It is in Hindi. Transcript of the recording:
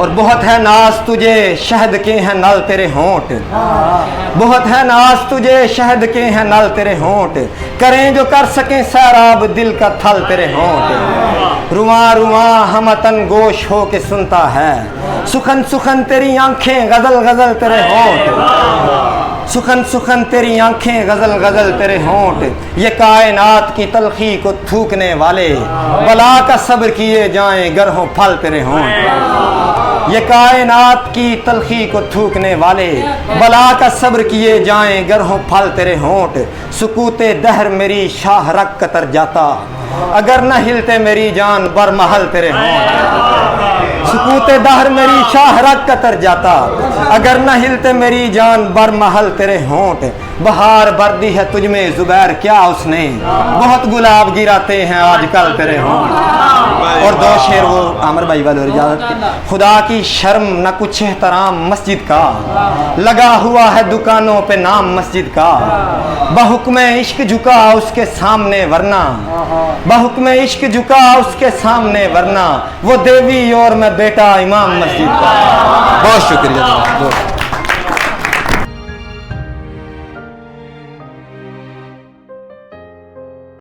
और बहुत है नाज तुझे शहद के हैं नल तेरे होंठ, बहुत है नाज तुझे शहद के हैं नल तेरे होंठ, करें जो कर सकें सैराब दिल का थल तेरे होंठ। रुआ रुआ हम तन गोश हो के सुनता है, सुखन सुखन तेरी आंखें गजल गजल तेरे होंठ, सुखन सुखन तेरी आंखें गजल गजल तेरे होंठ। ये कायनात की तलखी को थूकने वाले बला का सब्र किए जाएं गर हो फल तेरे होंठ। ये कायनात की तलखी को थूकने वाले बला का सब्र किए जाएं गर हो फल तेरे होंठ। सुकूते दहर मेरी शाह रख कतर जाता, अगर न हिलते मेरी जान बरमहल तेरे होंठ। सुकूते दहर मेरी शाह रख कतर जाता, अगर न हिलते मेरी जान बरमहल तेरे होंठ। बहार भर दी है तुझ में जुबैर क्या उसने, बहुत गुलाब गिराते हैं आजकल तेरे होंठ। और दो शेर वो आमिर भाई वाले इजाजत। खुदा की शर्म न कुछ एहतराम मस्जिद का, लगा हुआ है दुकानों पे नाम मस्जिद का। बहुक्म इश्क झुका उसके सामने वरना, बहुक्म इश्क झुका उसके सामने वरना, वो देवी और मैं बेटा इमाम मस्जिद का। बहुत शुक्रिया।